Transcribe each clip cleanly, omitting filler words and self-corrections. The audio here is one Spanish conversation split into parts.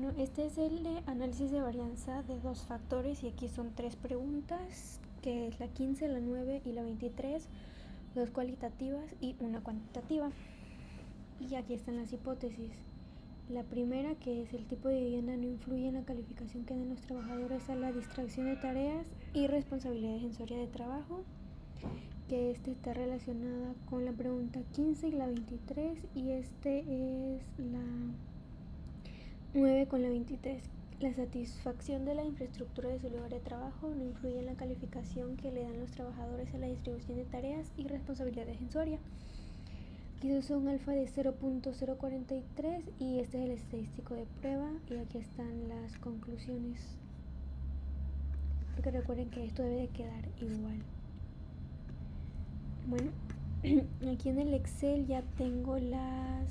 Bueno, este es el de análisis de varianza de dos factores y aquí son 3 preguntas, que es la 15, la 9 y la 23, 2 cualitativas y una cuantitativa. Y aquí están las hipótesis. La primera, que es el tipo de vivienda no influye en la calificación que den los trabajadores a la distracción de tareas y responsabilidades en su área de trabajo, que está relacionada con la pregunta 15 y la 23 y es la 9 con la 23. La satisfacción de la infraestructura de su lugar de trabajo no influye en la calificación que le dan los trabajadores a la distribución de tareas y responsabilidades en su área. Aquí son alfa de 0.043 y este es el estadístico de prueba y aquí están las conclusiones. Porque recuerden que esto debe de quedar igual. Bueno, aquí en el Excel ya tengo las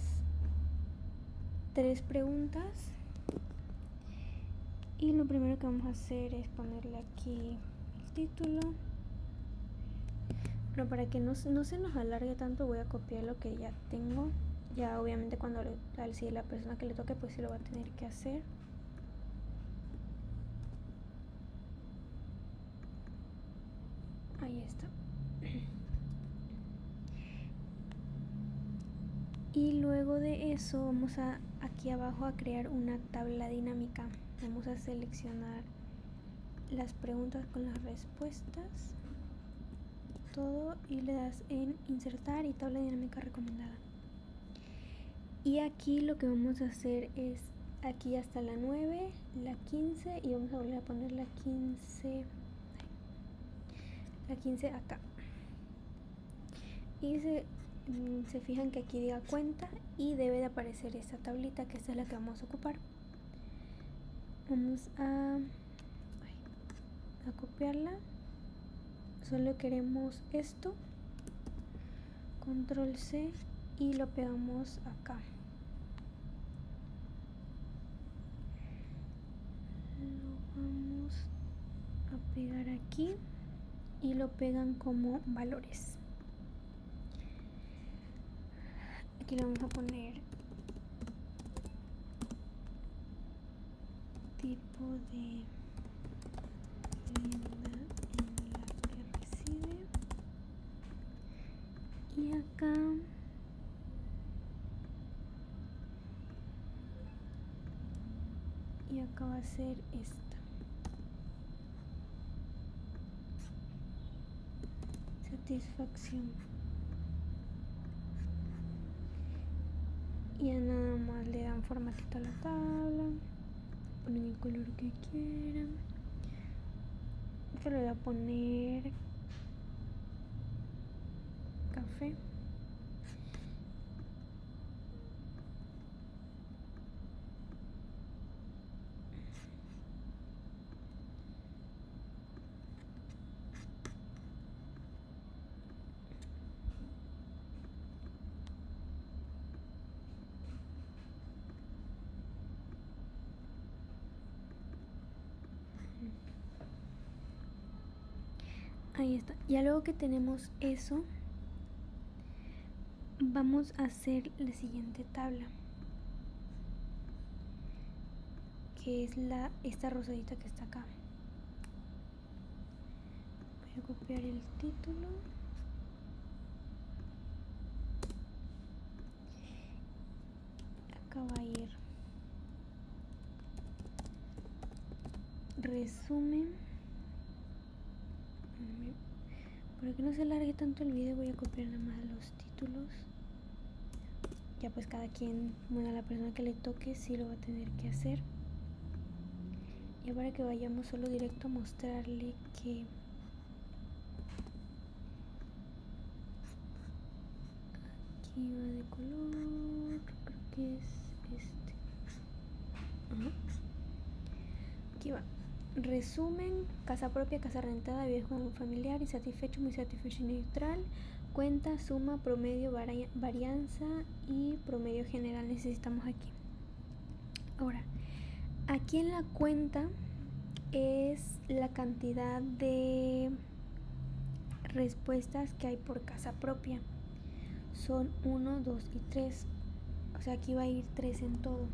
3 preguntas. Y lo primero que vamos a hacer es ponerle aquí el título. Pero para que no se nos alargue tanto voy a copiar lo que ya tengo. Ya obviamente cuando si la persona que le toque pues sí lo va a tener que hacer. Ahí está. Y luego de eso vamos a aquí abajo a crear una tabla dinámica. Vamos a seleccionar las preguntas con las respuestas, todo, y le das en insertar y tabla dinámica recomendada. Y aquí lo que vamos a hacer es aquí hasta la 9, la 15 y vamos a volver a poner la 15 acá. Y se fijan que aquí diga cuenta y debe de aparecer esta tablita, que esta es la que vamos a ocupar. Vamos a copiarla. Solo queremos esto, control C, y lo pegamos acá. Lo vamos a pegar aquí y lo pegan como valores. Aquí le vamos a poner tipo de vivienda en la que reside. Y acá va a ser esta. Satisfacción. Y ya nada más le dan formatito a la tabla, ponen el color que quieran. Yo le voy a poner café. Ahí está. Ya luego que tenemos eso, vamos a hacer la siguiente tabla, que es esta rosadita que está acá. Voy a copiar el título. Acá va a ir resumen. Para que no se alargue tanto el video voy a copiar nada más los títulos. Ya pues cada quien, bueno, a la persona que le toque sí lo va a tener que hacer. Y para que vayamos solo directo a mostrarle que aquí va de color, creo que es este. Aquí va. Resumen: casa propia, casa rentada, viejo familiar, insatisfecho, muy satisfecho y neutral, cuenta, suma, promedio, varianza y promedio general necesitamos aquí. Ahora, aquí en la cuenta es la cantidad de respuestas que hay por casa propia. Son 1, 2 y 3. O sea, aquí va a ir 3 en todo.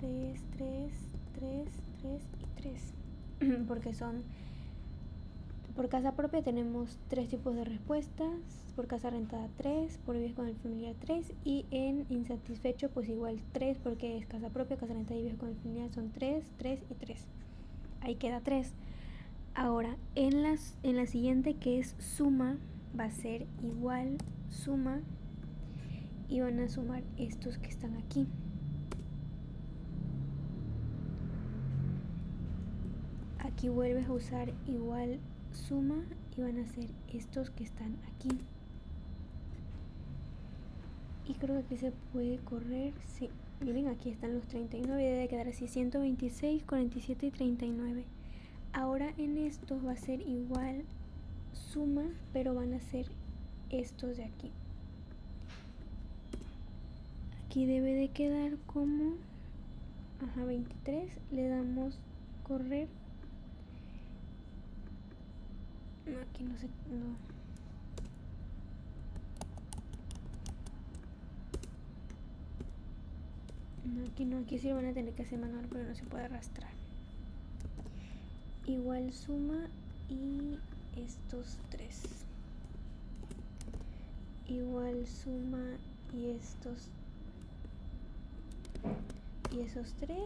3, 3, 3, 3 y 3. Porque son... Por casa propia tenemos 3 tipos de respuestas, por casa rentada 3, por vives con el familiar 3 y en insatisfecho pues igual 3 porque es casa propia, casa rentada y vives con el familiar son 3, 3 y 3. Ahí queda 3. Ahora en la siguiente que es suma va a ser igual suma y van a sumar estos que están aquí. Aquí vuelves a usar igual suma y van a ser estos que están aquí. Y creo que aquí se puede correr, sí. Miren, aquí están los 39, debe quedar así 126, 47 y 39. Ahora en estos va a ser igual suma, pero van a ser estos de aquí. Aquí debe de quedar como 23, le damos correr. No, aquí no sé, no. No, aquí no, aquí sí lo van a tener que hacer manual porque no se puede arrastrar. Igual suma y estos 3. Igual suma y estos y esos 3.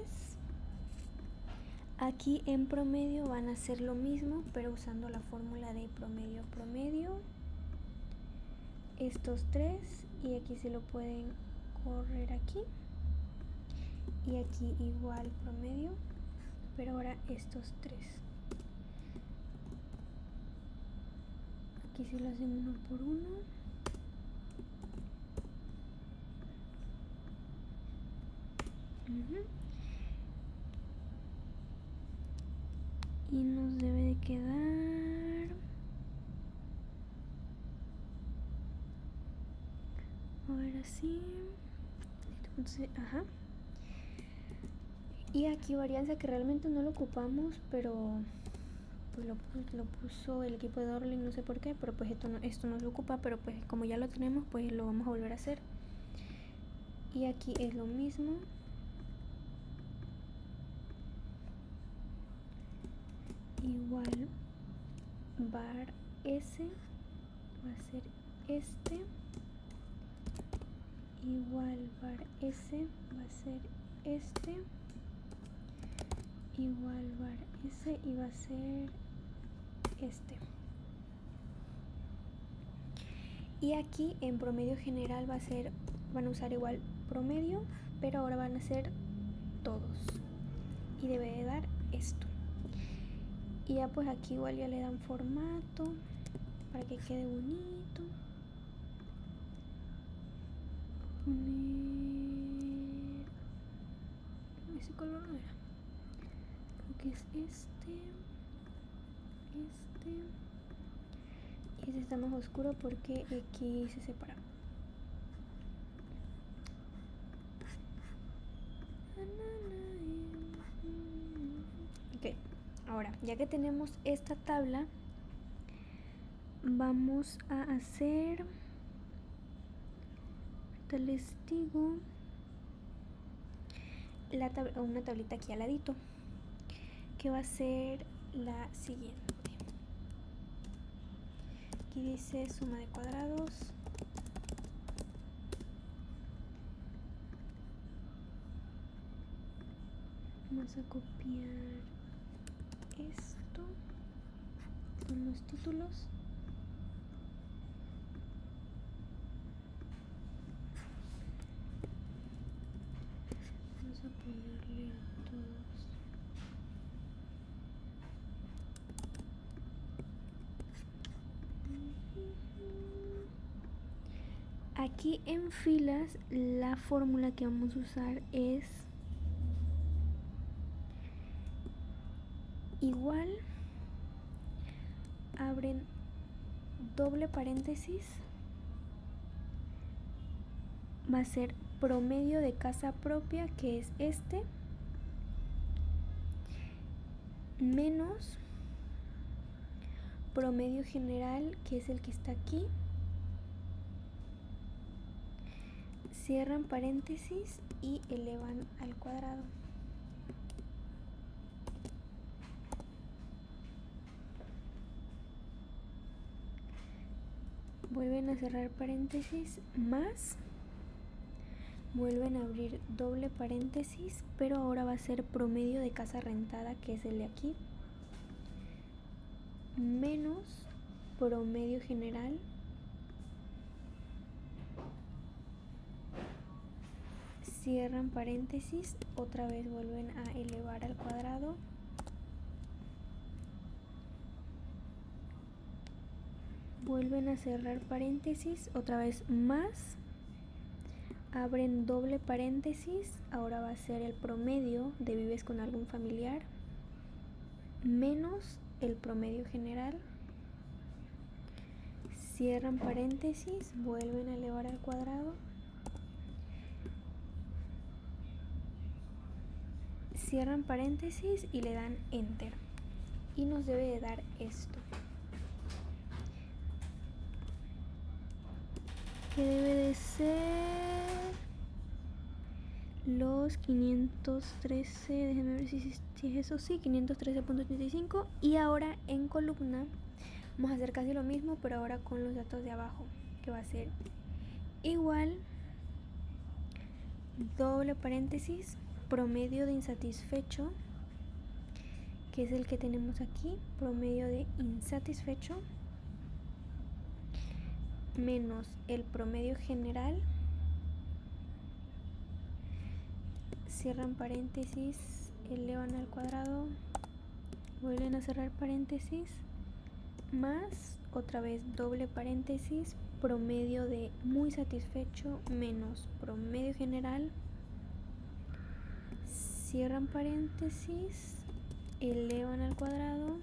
Aquí en promedio van a hacer lo mismo, pero usando la fórmula de promedio. Estos 3 y aquí se lo pueden correr aquí. Y aquí igual promedio, pero ahora estos 3. Aquí sí lo hacen uno por uno. Y nos debe de quedar... A ver, así. Entonces, ajá. Y aquí varianza que realmente no lo ocupamos, pero pues lo puso el equipo de Orling, no sé por qué, pero pues esto no se ocupa, pero pues como ya lo tenemos, pues lo vamos a volver a hacer. Y aquí es lo mismo. Igual var S va a ser este. Igual var S va a ser este. Igual var S y va a ser este. Y aquí en promedio general va a ser, van a usar igual promedio, pero ahora van a ser todos. Y debe de dar esto. Y ya pues aquí igual ya le dan formato para que quede bonito. Poner... ese color no era. Creo que es este. Y este está más oscuro porque aquí se separa. Ok, ahora ya que tenemos esta tabla, vamos a hacer, les digo, una tablita aquí al ladito, que va a ser la siguiente. Aquí dice suma de cuadrados. Vamos a copiar esto con los títulos. Vamos a ponerle a todos. Aquí en filas la fórmula que vamos a usar es igual, abren doble paréntesis, va a ser promedio de casa propia, que es este, menos promedio general, que es el que está aquí, cierran paréntesis y elevan al cuadrado. vuelven a cerrar paréntesis, más, vuelven a abrir doble paréntesis, pero ahora va a ser promedio de casa rentada, que es el de aquí, menos promedio general, cierran paréntesis, otra vez vuelven a elevar al cuadrado, vuelven a cerrar paréntesis, otra vez más, abren doble paréntesis, ahora va a ser el promedio de vives con algún familiar, menos el promedio general, cierran paréntesis, vuelven a elevar al cuadrado, cierran paréntesis y le dan enter, y nos debe de dar esto, que debe de ser los 513, déjenme ver si es eso, sí, 513.85. Y ahora en columna vamos a hacer casi lo mismo, pero ahora con los datos de abajo, que va a ser igual, doble paréntesis, promedio de insatisfecho, que es el que tenemos aquí, promedio de insatisfecho, menos el promedio general, cierran paréntesis, elevan al cuadrado, vuelven a cerrar paréntesis, más otra vez doble paréntesis, promedio de muy satisfecho menos promedio general, cierran paréntesis, elevan al cuadrado,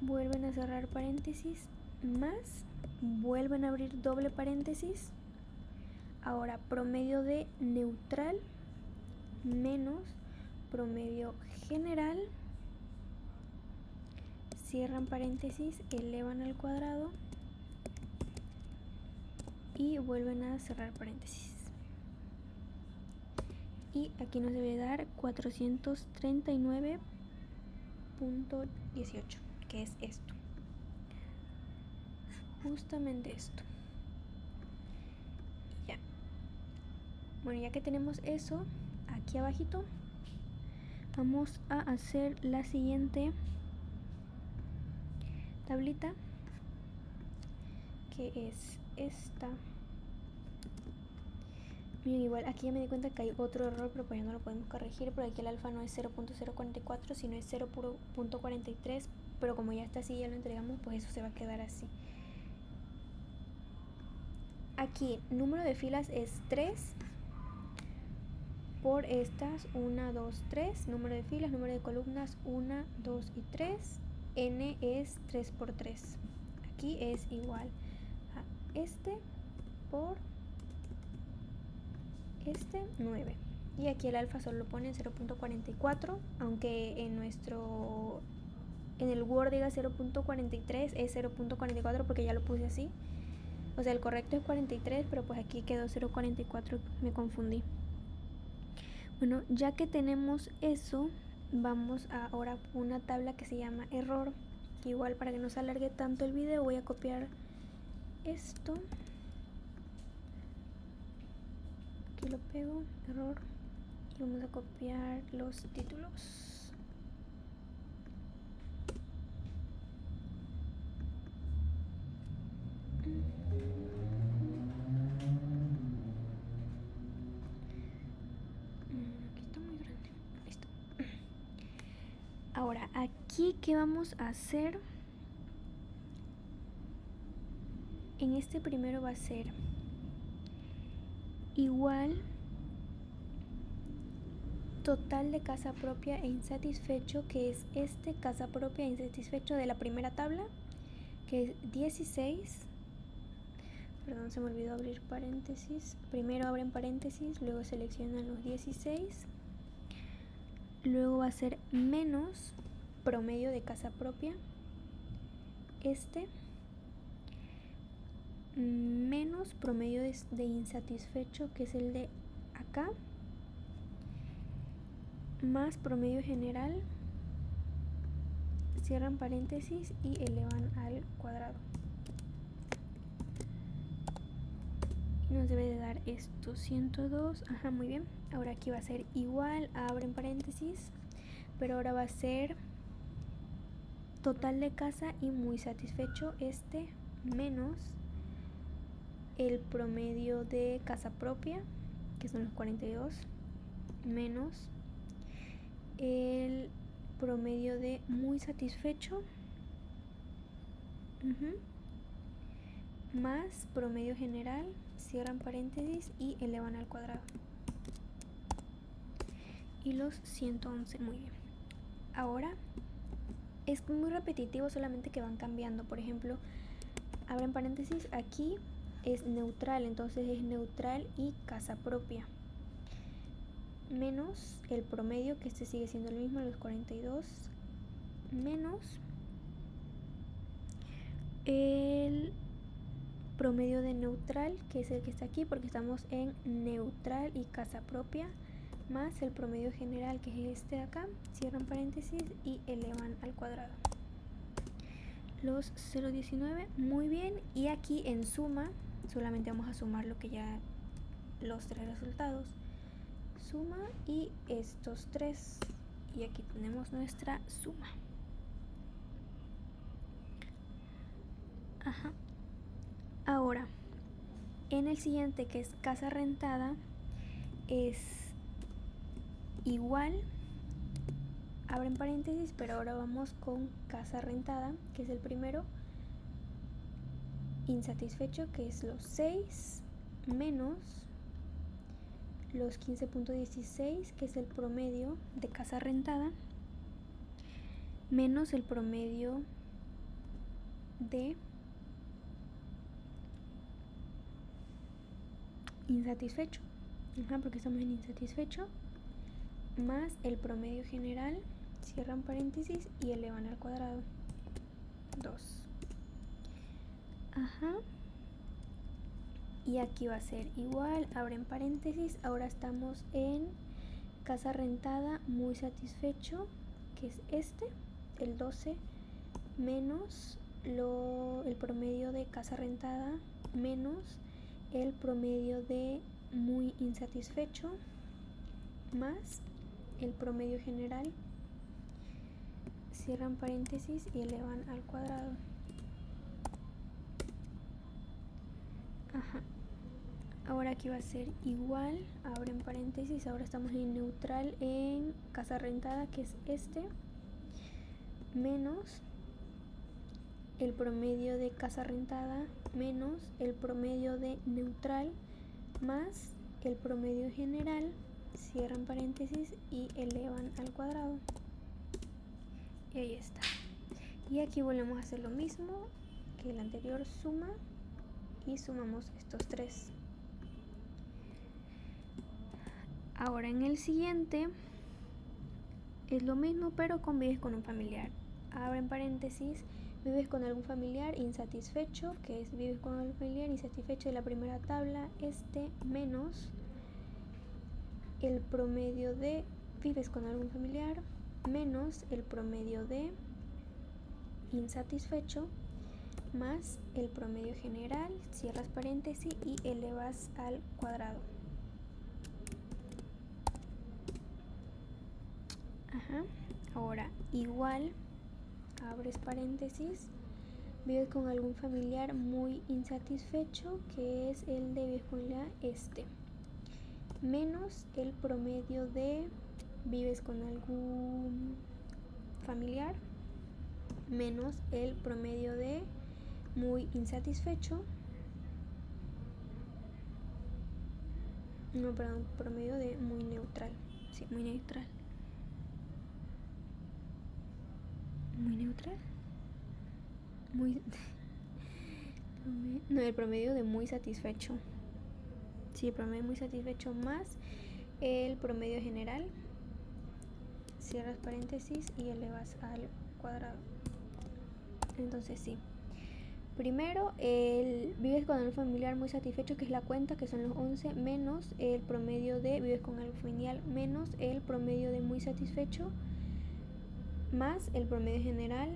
vuelven a cerrar paréntesis, más, vuelven a abrir doble paréntesis, ahora promedio de neutral menos promedio general, cierran paréntesis, elevan al cuadrado y vuelven a cerrar paréntesis. Y aquí nos debe dar 439.18, que es esto, justamente esto. Y ya, bueno, ya que tenemos eso aquí abajito, vamos a hacer la siguiente tablita, que es esta. Miren, igual aquí ya me di cuenta que hay otro error, pero pues ya no lo podemos corregir, porque aquí el alfa no es 0.044, sino es 0.43, pero como ya está así, ya lo entregamos, pues eso se va a quedar así. Aquí número de filas es 3 por estas 1, 2, 3, número de filas, número de columnas 1, 2 y 3, n es 3 por 3, aquí es igual a este por este 9, y aquí el alfa solo lo pone en 0.44, aunque en el Word diga 0.43, es 0.44 porque ya lo puse así, o sea el correcto es 43, pero pues aquí quedó 0.44, me confundí. Bueno, ya que tenemos eso, vamos a ahora una tabla que se llama error, que igual para que no se alargue tanto el video voy a copiar esto, aquí lo pego, error, y vamos a copiar los títulos. Aquí está muy grande, listo. Ahora, aquí, ¿qué vamos a hacer? En este primero va a ser igual total de casa propia e insatisfecho, que es este casa propia e insatisfecho de la primera tabla, que es 16. Perdón, se me olvidó abrir paréntesis. Primero abren paréntesis, luego seleccionan los 16. Luego va a ser menos promedio de casa propia, este, menos promedio de insatisfecho, que es el de acá, más promedio general, cierran paréntesis y elevan al cuadrado. Y nos debe de dar esto, 102. Ajá, muy bien. Ahora aquí va a ser igual, abren paréntesis, pero ahora va a ser total de casa y muy satisfecho menos el promedio de casa propia, que son los 42, menos el promedio de muy satisfecho, más promedio general, cierran paréntesis y elevan al cuadrado. Y los 111, muy bien. Ahora es muy repetitivo, solamente que van cambiando. Por ejemplo, abren paréntesis, aquí es neutral, entonces es neutral y casa propia, menos el promedio, que este sigue siendo el mismo, los 42, menos el promedio de neutral, que es el que está aquí porque estamos en neutral y casa propia, más el promedio general, que es este de acá, cierran paréntesis y elevan al cuadrado. Los 0,19, muy bien. Y aquí en suma solamente vamos a sumar lo que ya, los tres resultados, suma y estos tres, y aquí tenemos nuestra suma. Ajá. Ahora en el siguiente, que es casa rentada, es igual, abren paréntesis, pero ahora vamos con casa rentada, que es el primero, insatisfecho, que es los 6, menos los 15.16, que es el promedio de casa rentada, menos el promedio de insatisfecho, porque estamos en insatisfecho, más el promedio general, cierran paréntesis y elevan al cuadrado, 2. Y aquí va a ser igual, abren paréntesis, ahora estamos en casa rentada muy satisfecho, que es el 12, menos el promedio de casa rentada, menos el promedio de muy insatisfecho, más el promedio general, cierran paréntesis y elevan al cuadrado. Ahora aquí va a ser igual, abren paréntesis, ahora estamos en neutral en casa rentada, que es menos el promedio de casa rentada, menos el promedio de neutral, más el promedio general, cierran paréntesis y elevan al cuadrado. Y ahí está. Y aquí volvemos a hacer lo mismo que el anterior, suma y sumamos estos tres. Ahora en el siguiente es lo mismo, pero convives con un familiar. Abren paréntesis, vives con algún familiar insatisfecho, que es vives con algún familiar insatisfecho de la primera tabla, menos el promedio de vives con algún familiar, menos el promedio de insatisfecho, más el promedio general, cierras paréntesis y elevas al cuadrado. Ahora igual, abres paréntesis, vives con algún familiar muy insatisfecho, que es el de vives con la menos el promedio de vives con algún familiar, menos el promedio de muy insatisfecho, promedio de muy neutral, muy neutral. El promedio de muy satisfecho, el promedio de muy satisfecho más el promedio general, cierras paréntesis y elevas al cuadrado. Entonces sí, primero vives con algún familiar muy satisfecho, que es la cuenta, que son los 11, menos el promedio de vives con algún familiar, menos el promedio de muy satisfecho, más el promedio general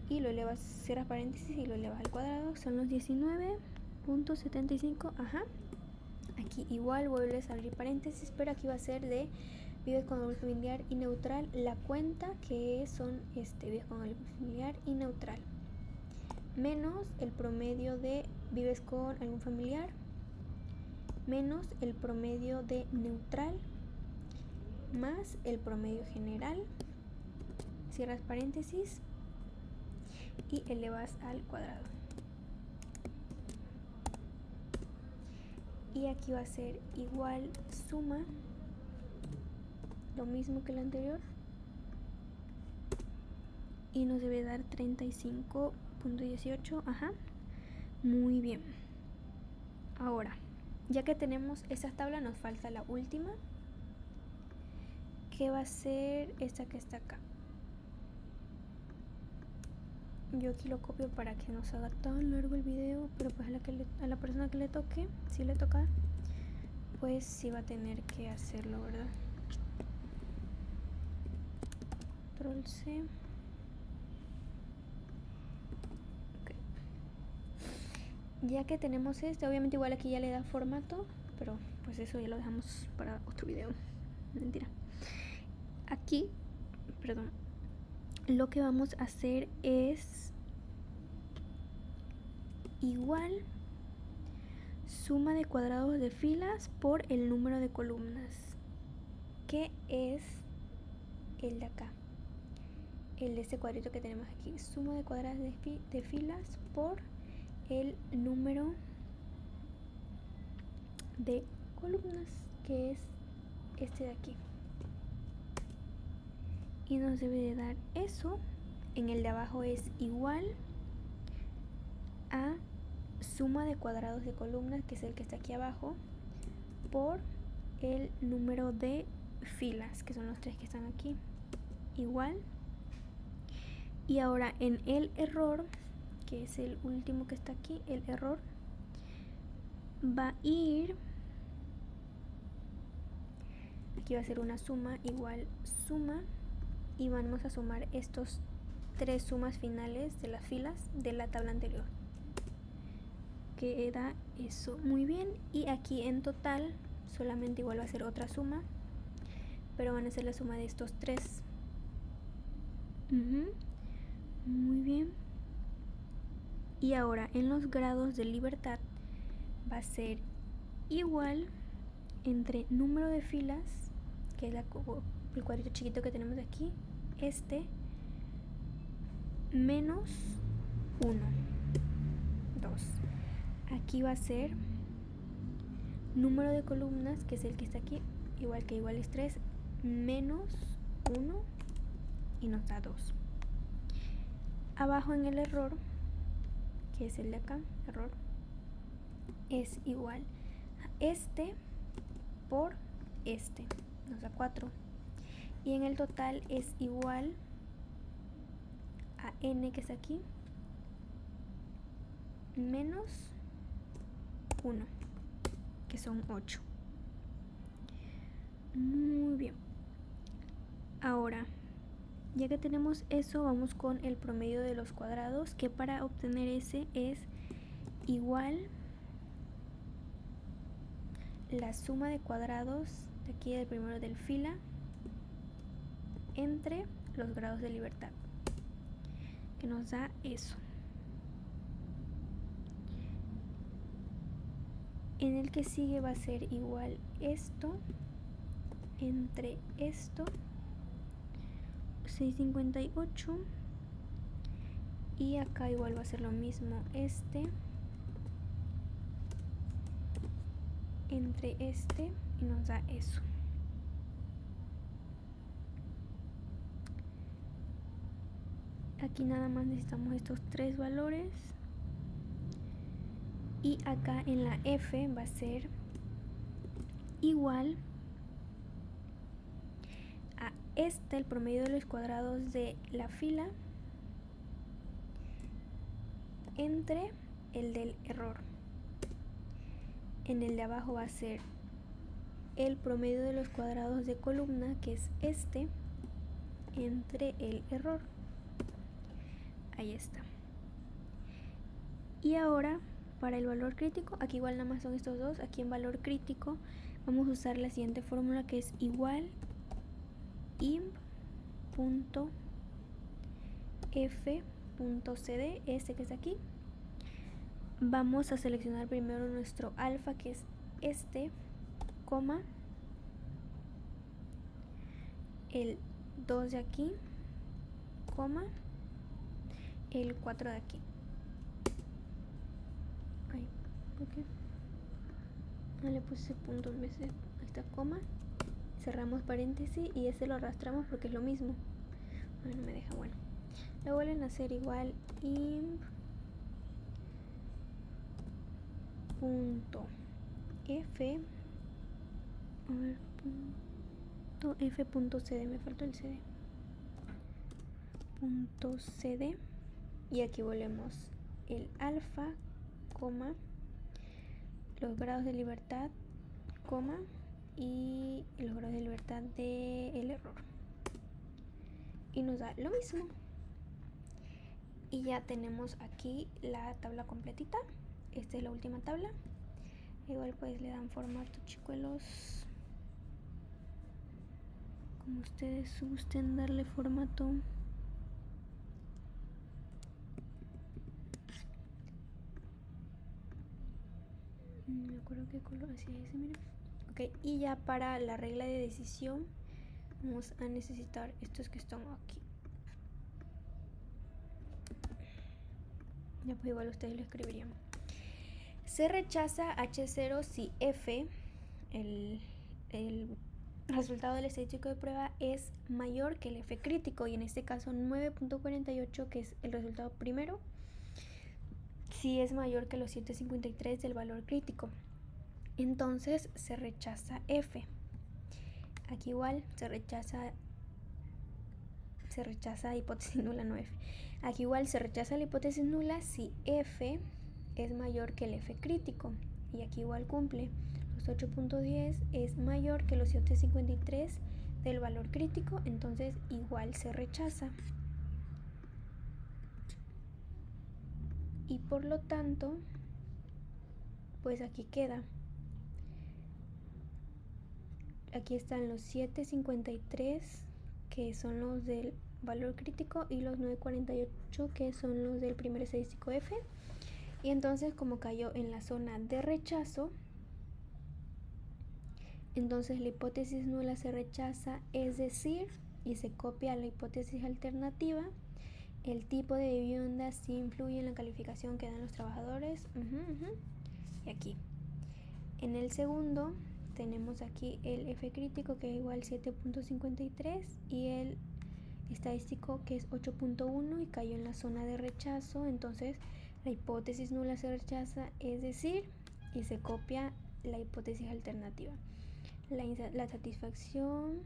y lo elevas, cierras paréntesis y lo elevas al cuadrado, son los 19.75. Ajá. Aquí igual vuelves a abrir paréntesis, pero aquí va a ser de vives con algún familiar y neutral, la cuenta que son vives con algún familiar y neutral, menos el promedio de vives con algún familiar, menos el promedio de neutral, más el promedio general, cierras paréntesis y elevas al cuadrado. Y aquí va a ser igual suma, lo mismo que el anterior, y nos debe dar 35.18. Ajá, muy bien. Ahora, ya que tenemos esa tabla, nos falta la última, que va a ser esta que está acá. Yo aquí lo copio para que no se haga tan largo el video, pero pues a la persona que le toque, si le toca, pues sí va a tener que hacerlo, ¿verdad? Control C. Okay. Ya que tenemos obviamente igual aquí ya le da formato, pero pues eso ya lo dejamos para otro video. Mentira. Aquí, perdón, lo que vamos a hacer es igual suma de cuadrados de filas por el número de columnas, que es el de acá, el de este cuadrito que tenemos aquí. Suma de cuadrados de filas por el número de columnas, que es este de aquí, y nos debe de dar eso. En el de abajo es igual a suma de cuadrados de columnas, que es el que está aquí abajo, por el número de filas, que son los 3 que están aquí, igual. Y ahora en el error, que es el último que está aquí, el error va a ir, aquí va a ser una suma igual suma, y vamos a sumar estos 3 sumas finales de las filas de la tabla anterior, que da eso. Muy bien. Y aquí en total solamente igual va a ser otra suma, pero van a ser la suma de estos 3. Muy bien. Y ahora en los grados de libertad va a ser igual entre número de filas, que es el cuadrito chiquito que tenemos aquí, menos 1, 2. Aquí va a ser número de columnas, que es el que está aquí, igual que igual es 3, menos 1, y nos da 2. Abajo en el error, que es el de acá, error, es igual a por nos da 4. Y en el total es igual a n, que está aquí, menos 1, que son 8. Muy bien. Ahora, ya que tenemos eso, vamos con el promedio de los cuadrados, que para obtener ese es igual la suma de cuadrados de aquí del primero del fila entre los grados de libertad, que nos da eso. En el que sigue va a ser igual esto entre esto, 658, y acá igual va a ser lo mismo, entre y nos da eso. Aquí nada más necesitamos estos 3 valores, y acá en la F va a ser igual a el promedio de los cuadrados de la fila entre el del error. En el de abajo va a ser el promedio de los cuadrados de columna, que es entre el error. Ahí está. Y ahora para el valor crítico, aquí igual nada más son estos dos. Aquí en valor crítico vamos a usar la siguiente fórmula, que es igual imp.f.cd, este que está aquí. Vamos a seleccionar primero nuestro alfa, que es este, coma, el 2 de aquí, coma, el 4 de aquí. Ay, ¿por qué? No le puse punto en vez de esta coma. Cerramos paréntesis y este lo arrastramos porque es lo mismo. Ay, no me deja, bueno. Lo vuelven a hacer igual imp punto f, a ver, punto f punto cd, me faltó el cd, punto cd, y aquí volvemos el alfa, coma, los grados de libertad, coma, y los grados de libertad del error, y nos da lo mismo. Y ya tenemos aquí la tabla completita. Esta es la última tabla. Igual pues le dan formato, chicuelos, como ustedes gusten darle formato. Me acuerdo qué color, así es, miren. Ok, y ya para la regla de decisión vamos a necesitar estos que están aquí. Ya pues igual ustedes lo escribirían. Se rechaza H0 si F, el resultado del estadístico de prueba, es mayor que el F crítico, y en este caso 9.48, que es el resultado primero, si es mayor que los 7.53 del valor crítico. Entonces se rechaza F. Aquí igual se rechaza hipótesis nula, no F. Aquí igual se rechaza la hipótesis nula si F es mayor que el F crítico, y aquí igual cumple. Los 8.10 es mayor que los 7.53 del valor crítico, entonces igual se rechaza. Y por lo tanto, pues aquí queda. Aquí están los 7.53 que son los del valor crítico y los 9.48 que son los del primer estadístico F. Y entonces, como cayó en la zona de rechazo, entonces la hipótesis nula se rechaza, es decir, y se copia a la hipótesis alternativa. El tipo de vivienda sí influye en la calificación que dan los trabajadores. Y aquí en el segundo tenemos aquí el F crítico, que es igual 7.53, y el estadístico, que es 8.1, y cayó en la zona de rechazo. Entonces la hipótesis nula se rechaza, es decir, y se copia la hipótesis alternativa. La satisfacción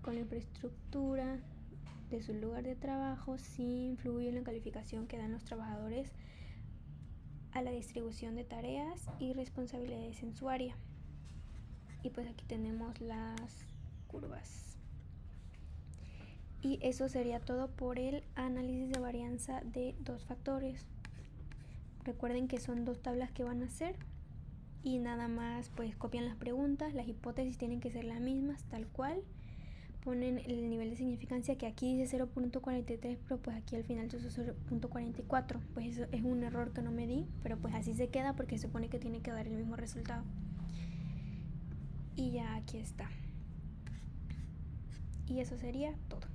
con la infraestructura de su lugar de trabajo sí influye en la calificación que dan los trabajadores a la distribución de tareas y responsabilidades en su área. Y pues aquí tenemos las curvas. Y eso sería todo por el análisis de varianza de dos factores. Recuerden que son dos tablas que van a hacer, y nada más pues copian las preguntas. Las hipótesis tienen que ser las mismas, tal cual. Ponen el nivel de significancia, que aquí dice 0.43, pero pues aquí al final puso 0.44. Pues eso es un error que no me di, pero pues así se queda porque se supone que tiene que dar el mismo resultado. Y ya aquí está. Y eso sería todo.